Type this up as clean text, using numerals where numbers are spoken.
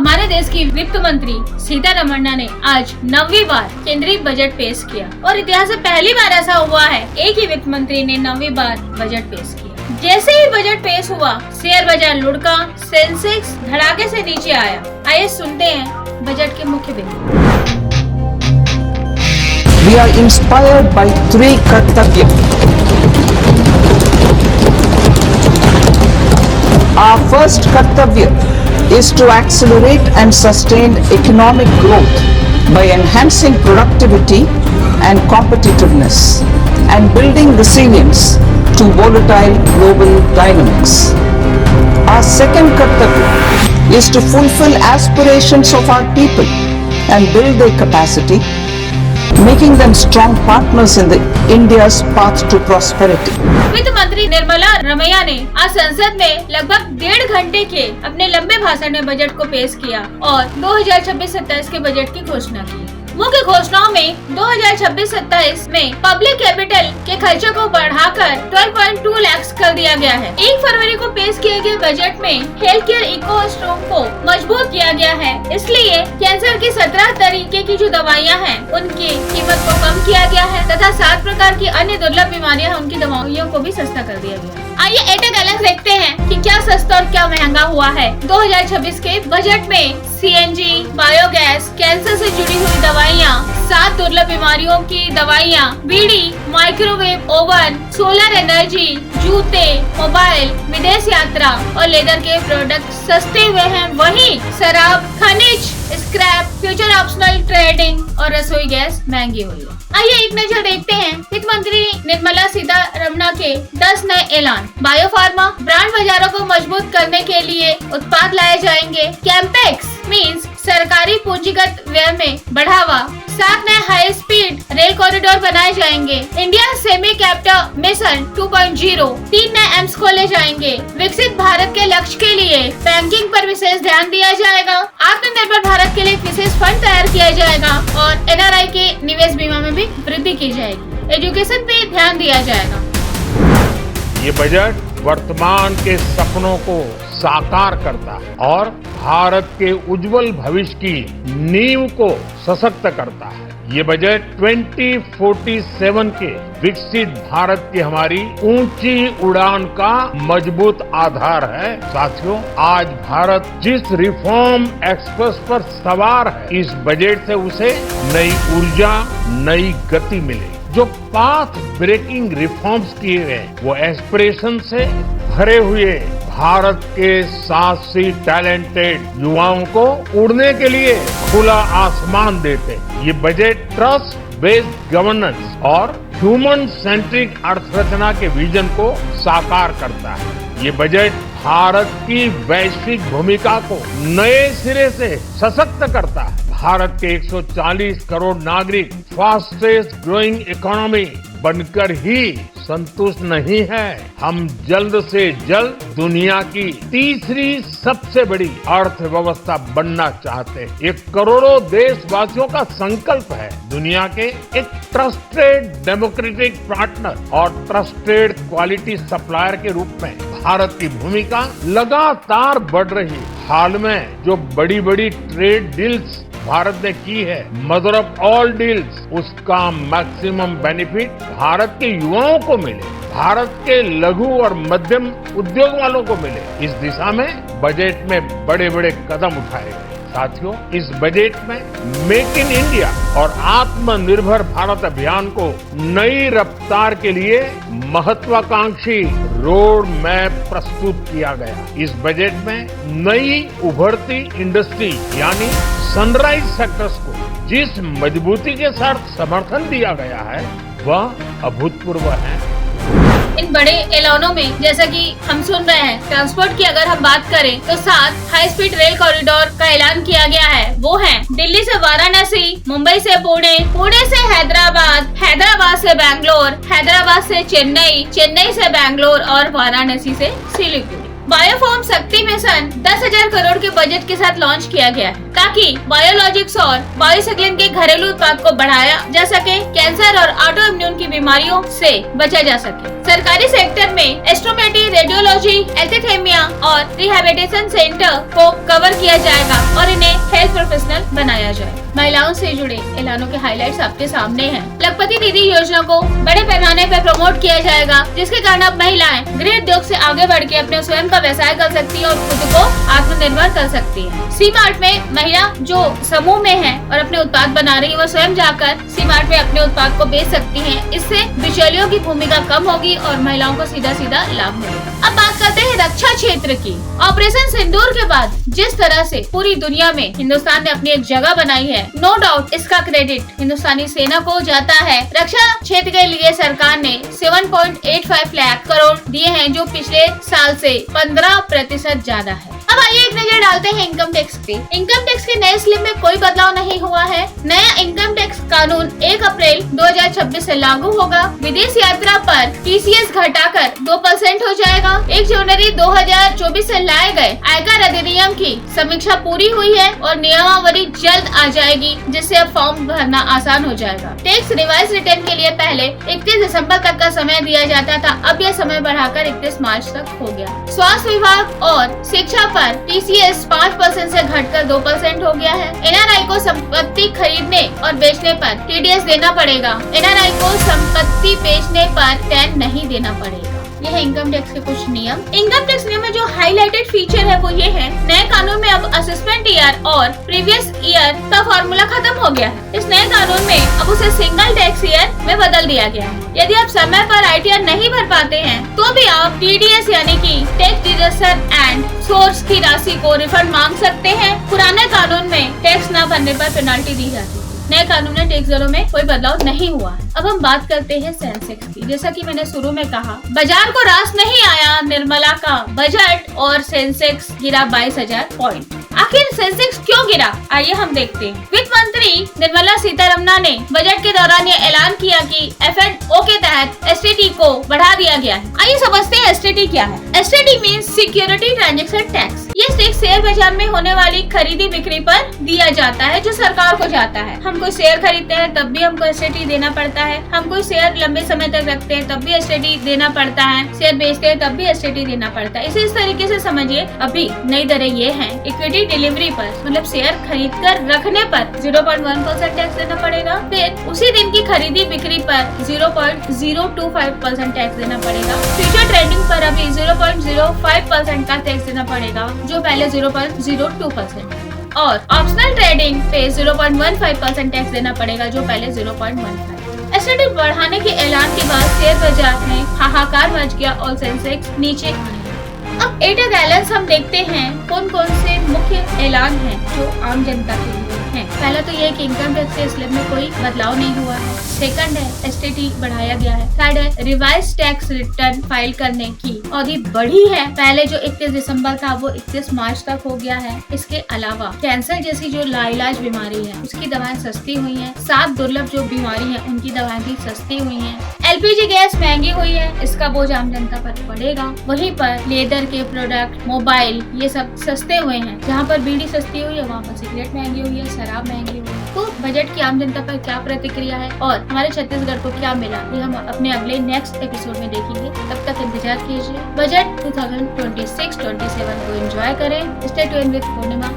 हमारे देश की वित्त मंत्री सीतारमण ने आज 9वीं बार केंद्रीय बजट पेश किया और इतिहास में पहली बार ऐसा हुआ है एक ही वित्त मंत्री ने 9वीं बार बजट पेश किया। जैसे ही बजट पेश हुआ, शेयर बाजार लुढ़का, सेंसेक्स धड़ाके से नीचे आया। आइए सुनते हैं बजट के मुख्य बिंदु। We are inspired by 3 कर्तव्य। Our first कर्तव्य is to accelerate and sustain economic growth by enhancing productivity and competitiveness and building resilience to volatile global dynamics. Our second kartavya is to fulfill aspirations of our people and build their capacity, making them strong partners in India's path to prosperity. वित्त मंत्री निर्मला रमैया ने आज संसद में लगभग 1.5 घंटे के अपने लंबे भाषण में बजट को पेश किया और 2026-27 के बजट की घोषणा की। मुख्य घोषणाओं में 2026-27 में पब्लिक कैपिटल के खर्चों को बढ़ाकर 12.2 लाख कर दिया गया है। 1 फरवरी को पेश किए गए बजट में हेल्थ केयर इकोसिस्टम को मजबूत किया गया है। इसलिए कैंसर की 17 तरीके की जो दवाइयां हैं उनकी कीमत को कम किया गया है तथा 7 प्रकार की अन्य दुर्लभ बीमारियां हैं उनकी दवाइयों को भी सस्ता कर दिया गया है। आइए एट ए ग्लैंस देखते हैं कि क्या सस्ता और क्या महंगा हुआ है 2026 के बजट में। सीएनजी, बायोगैस, कैंसर से जुड़ी हुई दवाइयाँ, 7 दुर्लभ बीमारियों की दवाइयाँ, बीड़ी, माइक्रोवेव ओवन, सोलर एनर्जी, जूते, मोबाइल, विदेश यात्रा और लेदर के प्रोडक्ट सस्ते हुए हैं। वहीं शराब, खनिज, स्क्रैप, फ्यूचर ऑप्शनल ट्रेडिंग और रसोई गैस महंगी हुई है। आइए एक नजर देखते हैं वित्त मंत्री निर्मला सीतारमण के 10 नए ऐलान। बायोफार्मा ब्रांड बाजारों को मजबूत करने के लिए उत्पाद लाए जाएंगे। कैंपेक्स मीन्स सरकारी पूंजीगत व्यय में बढ़ावा। 7 नए हाई स्पीड रेल कॉरिडोर बनाए जाएंगे। इंडिया सेमी कैपिटल मिशन 2.0, 3 नए एम्स खोले जाएंगे। विकसित भारत के लक्ष्य के लिए बैंकिंग पर विशेष ध्यान दिया जाएगा। आत्मनिर्भर भारत के लिए एक विशेष फंड तैयार किया जाएगा और एनआरआई के निवेश बीमा में भी वृद्धि की जाएगी। एजुकेशन पे ध्यान दिया जाएगा। ये बजट वर्तमान के सपनों को साकार करता है और भारत के उज्जवल भविष्य की नींव को सशक्त करता है। ये बजट 2047 के विकसित भारत की हमारी ऊंची उड़ान का मजबूत आधार है। साथियों, आज भारत जिस रिफॉर्म एक्सप्रेस पर सवार है, इस बजट से उसे नई ऊर्जा, नई गति मिलेगी। जो पाथ ब्रेकिंग रिफॉर्म्स किए गए वो एस्पिरेशन से भरे हुए भारत के साहसी टैलेंटेड युवाओं को उड़ने के लिए खुला आसमान देते। ये बजट ट्रस्ट बेस्ड गवर्नेंस और ह्यूमन सेंट्रिक अर्थव्यवस्था के विजन को साकार करता है। ये बजट भारत की वैश्विक भूमिका को नए सिरे से सशक्त करता है। भारत के 140 करोड़ नागरिक फास्टेस्ट ग्रोइंग इकोनॉमी बनकर ही संतुष्ट नहीं है। हम जल्द से जल्द दुनिया की तीसरी सबसे बड़ी अर्थव्यवस्था बनना चाहते हैं। ये करोड़ों देशवासियों का संकल्प है। दुनिया के एक ट्रस्टेड डेमोक्रेटिक पार्टनर और ट्रस्टेड क्वालिटी सप्लायर के रूप में भारत की भूमिका लगातार बढ़ रही है। हाल में जो बड़ी बड़ी ट्रेड डील्स भारत ने की है, मदर ऑफ ऑल डील्स, उसका मैक्सिमम बेनिफिट भारत के युवाओं को मिले, भारत के लघु और मध्यम उद्योग वालों को मिले। इस दिशा में बजट में बड़े बड़े कदम उठाए गए। साथियों, इस बजट में मेक इन इंडिया और आत्मनिर्भर भारत अभियान को नई रफ्तार के लिए महत्वाकांक्षी रोड मैप प्रस्तुत किया गया। इस बजट में नई उभरती इंडस्ट्री यानी सनराइज सेक्टर्स को जिस मजबूती के साथ समर्थन दिया गया है वह अभूतपूर्व है। इन बड़े ऐलानों में जैसा कि हम सुन रहे हैं, ट्रांसपोर्ट की अगर हम बात करें तो 7 हाई स्पीड रेल कॉरिडोर का ऐलान किया गया है। वो है दिल्ली से वाराणसी, मुंबई से पुणे, पुणे से हैदराबाद, हैदराबाद से बैंगलोर, हैदराबाद से चेन्नई, चेन्नई से बैंगलोर और वाराणसी से सिलीगुड़ी। बायोफॉर्म शक्ति मिशन 10,000 करोड़ के बजट के साथ लॉन्च किया गया है ताकि बायोलॉजिक्स और बायोसेक्लिन के घरेलू उत्पाद को बढ़ाया जा सके, कैंसर और ऑटो इम्यून की बीमारियों से बचा जा सके। सरकारी सेक्टर में एस्ट्रोमेटी, रेडियोलॉजी, एल्थेथेमिया और रिहैबिलिटेशन सेंटर को कवर किया जाएगा और इन्हें हेल्थ प्रोफेशनल बनाया जाए। महिलाओं से जुड़े ऐलानों के हाइलाइट्स आपके सामने हैं। लखपति दीदी योजना को बड़े पैमाने पर प्रमोट किया जाएगा, जिसके कारण अब महिलाएं गृह उद्योग से आगे बढ़ के अपने स्वयं का व्यवसाय कर सकती है और खुद को आत्मनिर्भर कर सकती है। सी मार्ट में महिला जो समूह में है और अपने उत्पाद बना रही है, वो स्वयं जाकर सी मार्ट में अपने उत्पाद को बेच सकती है। इससे बिचौलियों की भूमिका कम होगी और महिलाओं को सीधा सीधा लाभ मिलेगा। अब बात करते हैं रक्षा क्षेत्र की। ऑपरेशन सिंदूर के बाद जिस तरह से पूरी दुनिया में हिंदुस्तान ने अपनी एक जगह बनाई है, नो डाउट इसका क्रेडिट हिंदुस्तानी सेना को जाता है। रक्षा क्षेत्र के लिए सरकार ने 7.85 लाख करोड़ दिए हैं, जो पिछले साल से 15% ज्यादा है। अब आइए एक नजर डालते हैं इनकम टैक्स पे। इनकम टैक्स के नए स्लिप में कोई बदलाव नहीं हुआ है। नया इनकम टैक्स कानून 1 अप्रैल 2026 से लागू होगा। विदेश यात्रा पर TCS घटाकर 2% हो जाएगा। 1 जनवरी 2024 से लाए गए आयकर अधिनियम की समीक्षा पूरी हुई है और नियमावली जल्द आ जाएगी, जिससे अब फॉर्म भरना आसान हो जाएगा। टैक्स रिवाइज रिटर्न के लिए पहले 31 दिसंबर तक का समय दिया जाता था, अब यह समय बढ़ाकर 31 मार्च तक हो गया। स्वास्थ्य विभाग और शिक्षा पर TCS 5% से घटकर 2% हो गया है। NRI को संपत्ति खरीदने और बेचने पर TDS देना पड़ेगा। NRI को संपत्ति बेचने पर टैक्स नहीं देना पड़ेगा। यह है इनकम टैक्स के कुछ नियम। इनकम टैक्स नियम में जो हाईलाइटेड फीचर है वो ये है, नए कानून में अब असेसमेंट ईयर और प्रीवियस ईयर का फॉर्मूला खत्म हो गया है। इस नए कानून में अब उसे सिंगल टैक्स ईयर में बदल दिया गया है। यदि आप समय पर ITR नहीं भर पाते हैं तो भी आप TDS यानी कि टैक्स डिडक्शन एंड सोर्स की राशि को रिफंड मांग सकते हैं। पुराने कानून में टैक्स न भरने पर पेनल्टी दी जाती है। नए कानून में टैक्स दरों में कोई बदलाव नहीं हुआ है। अब हम बात करते हैं सेंसेक्स की। जैसा कि मैंने शुरू में कहा, बाजार को रास नहीं आया निर्मला का बजट और सेंसेक्स गिरा 22,000 पॉइंट। आखिर सेंसेक्स क्यों गिरा, आइए हम देखते हैं। वित्त मंत्री निर्मला सीतारमण ने बजट के दौरान ये ऐलान किया कि F&O के तहत STT को बढ़ा दिया गया है। आइए समझते हैं STT क्या है। STT means security transaction tax. ये टैक्स शेयर बाजार में होने वाली खरीदी बिक्री पर दिया जाता है, जो सरकार को जाता है। हम कोई शेयर खरीदते हैं तब भी हमको STT देना पड़ता है। हम कोई शेयर लंबे समय तक रखते हैं तब भी STT देना पड़ता है। शेयर बेचते हैं तब भी STT देना पड़ता है। इस तरीके से समझिए, अभी नई दरें ये हैं। इक्विटी डिलीवरी पर, मतलब शेयर खरीद कर रखने पर 0.1% टैक्स देना पड़ेगा। फिर उसी दिन की खरीदी बिक्री पर 0.025% टैक्स देना पड़ेगा। फ्यूचर ट्रेडिंग पर अभी 0.05% का टैक्स देना पड़ेगा, जो पहले 0.02% और ऑप्शनल ट्रेडिंग पे 0.15% टैक्स देना पड़ेगा, जो पहले 0.15। STT बढ़ाने के ऐलान के बाद शेयर बाजार में हाहाकार मच गया और सेंसेक्स नीचे आया। अब एटा बैलेंस हम देखते हैं कौन कौन से मुख्य ऐलान हैं जो आम जनता के लिए हैं। पहला तो ये कि इनकम टैक्स के स्लैब में कोई बदलाव नहीं हुआ है। सेकंड है STT बढ़ाया गया है। थर्ड है रिवाइज टैक्स रिटर्न फाइल करने की अवधि बढ़ी है। पहले जो 31 दिसंबर था वो 31 मार्च तक हो गया है। इसके अलावा कैंसर जैसी जो लाइलाज बीमारी है उसकी दवाएं सस्ती हुई हैं। 7 दुर्लभ जो बीमारी है उनकी दवाएं भी सस्ती हुई हैं। LPG गैस महंगी हुई है, इसका बोझ आम जनता पर पड़ेगा। वहीं पर लेदर के प्रोडक्ट, मोबाइल, ये सब सस्ते हुए हैं। जहाँ पर बीड़ी सस्ती हुई है वहाँ पर सिगरेट महंगी हुई है, शराब महंगी हुई है। तो बजट की आम जनता पर क्या प्रतिक्रिया है और हमारे छत्तीसगढ़ को क्या मिला, ये हम अपने अगले नेक्स्ट एपिसोड में देखेंगे। तब तक इंतजार कीजिए। बजट 2026-27 को एंजॉय करें। Stay tuned with Purnima.